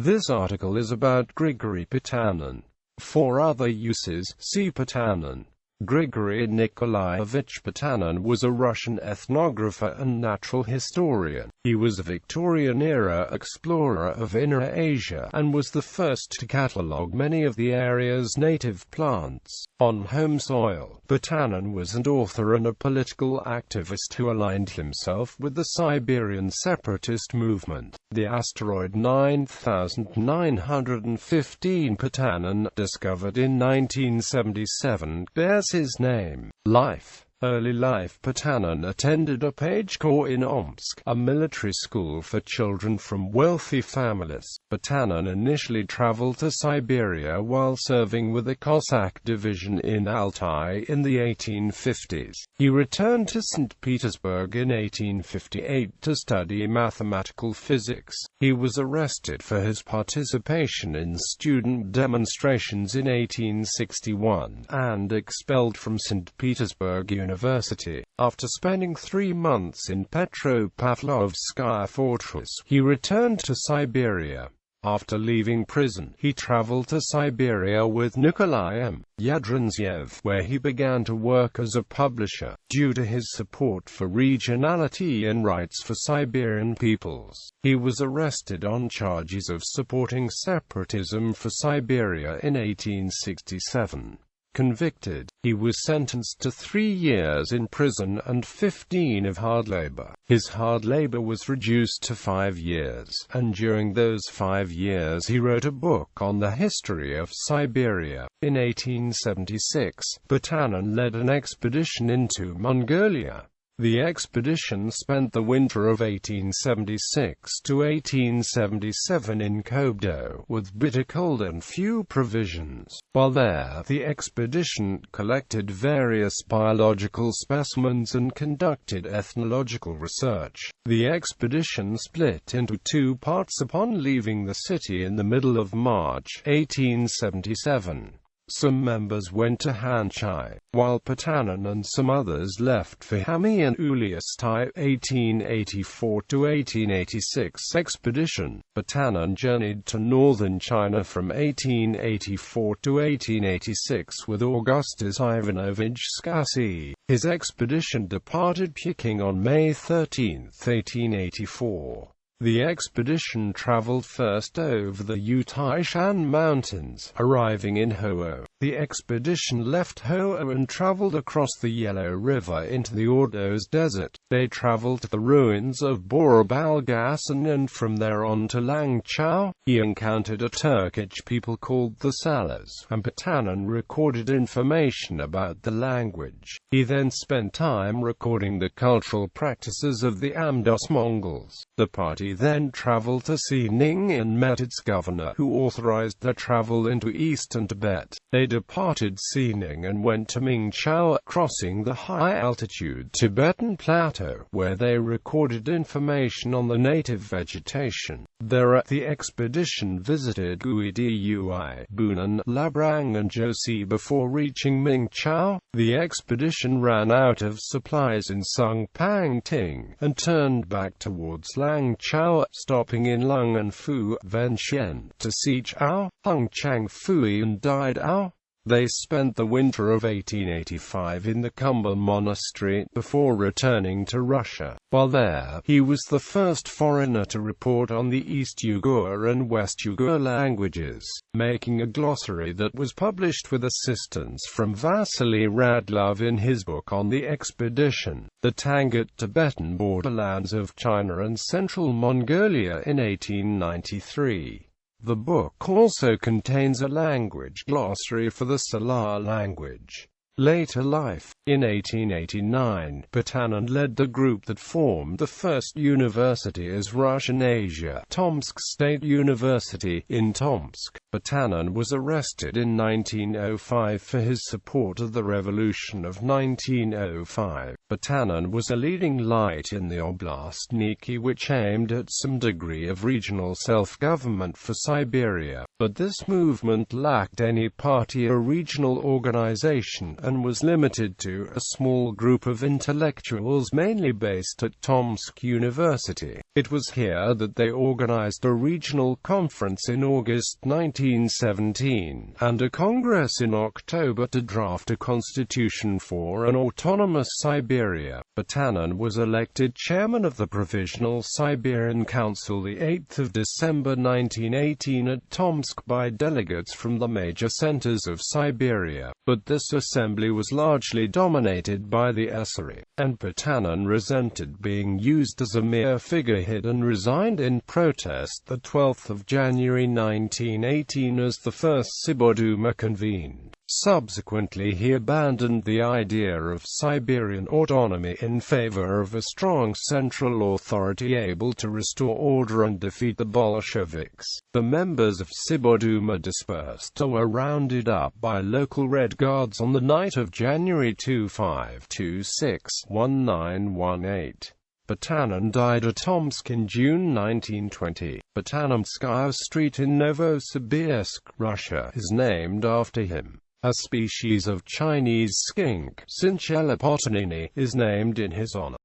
This article is about Grigory Potanin. For other uses, see Potanin. Grigory Nikolayevich Potanin was a Russian ethnographer and natural historian. He was a Victorian-era explorer of Inner Asia, and was the first to catalogue many of the area's native plants. On home soil, Potanin was an author and a political activist who aligned himself with the Siberian separatist movement. The asteroid 9915 Potanin, discovered in 1977, bears his name. Early life. Potanin attended a page corps in Omsk, a military school for children from wealthy families. Potanin initially traveled to Siberia while serving with the Cossack division in Altai in the 1850s. He returned to St. Petersburg in 1858 to study mathematical physics. He was arrested for his participation in student demonstrations in 1861, and expelled from St. Petersburg University. After spending 3 months in Petropavlovskaya fortress, he returned to Siberia. After leaving prison, he traveled to Siberia with Nikolai M. Yadrinzev, where he began to work as a publisher. Due to his support for regionality and rights for Siberian peoples, he was arrested on charges of supporting separatism for Siberia in 1867. Convicted, he was sentenced to 3 years in prison and 15 of hard labor. His hard labor was reduced to 5 years, and during those 5 years he wrote a book on the history of Siberia. In 1876, Potanin led an expedition into Mongolia. The expedition spent the winter of 1876 to 1877 in Kobdo, with bitter cold and few provisions. While there, the expedition collected various biological specimens and conducted ethnological research. The expedition split into 2 parts upon leaving the city in the middle of March 1877. Some members went to Hanchai, while Potanin and some others left for Hami and Uliastai. 1884–1886 expedition. Potanin journeyed to northern China from 1884 to 1886 with Augustus Ivanovich Skasi. His expedition departed Peking on May 13, 1884. The expedition traveled first over the Yutaishan Mountains, arriving in Ho. The expedition left Ho and traveled across the Yellow River into the Ordos Desert. They traveled to the ruins of Borobalgasan and from there on to Langchao. He encountered a Turkic people called the Salas, and Potanin recorded information about the language. He then spent time recording the cultural practices of the Amdos Mongols. The party then traveled to Xining and met its governor, who authorized their travel into eastern Tibet. They departed Xining and went to Mingchao, crossing the high-altitude Tibetan plateau, where they recorded information on the native vegetation. There, the expedition visited Guidui, Bunan, Labrang and Josi before reaching Mingchao. The expedition ran out of supplies in Sungpangting, and turned back towards Langchao, stopping in Lung and Fu, Venxian, to Sichao, Hengchang Fui and Daidao. They spent the winter of 1885 in the Kumba Monastery, before returning to Russia. While there, he was the first foreigner to report on the East Yugur and West Yugur languages, making a glossary that was published with assistance from Vasily Radlov in his book on the expedition, The Tangut Tibetan Borderlands of China and Central Mongolia, in 1893. The book also contains a language glossary for the Salar language. Later life. In 1889, Potanin led the group that formed the first university as Russian Asia, Tomsk State University, in Tomsk. Potanin was arrested in 1905 for his support of the Revolution of 1905. Potanin was a leading light in the Oblast Niki, which aimed at some degree of regional self-government for Siberia. but this movement lacked any party or regional organization, and was limited to a small group of intellectuals mainly based at Tomsk University. It was here that they organized a regional conference in August 1917, and a congress in October to draft a constitution for an autonomous Siberia. Potanin was elected chairman of the Provisional Siberian Council the 8th of December 1918 at Tomsk by delegates from the major centers of Siberia, but this assembly was largely dominated by the Esseri, and Potanin resented being used as a mere figurehead and resigned in protest the 12th of January 1918 as the first Siboduma convened. Subsequently he abandoned the idea of Siberian autonomy in favor of a strong central authority able to restore order and defeat the Bolsheviks. The members of Siboduma dispersed or were rounded up by local Red Guards on the night of January 25-26-1918. Potanin died at Tomsk in June 1920. Potaninskaya Street in Novosibirsk, Russia, is named after him. A species of Chinese skink, Cinchella potanini, is named in his honor.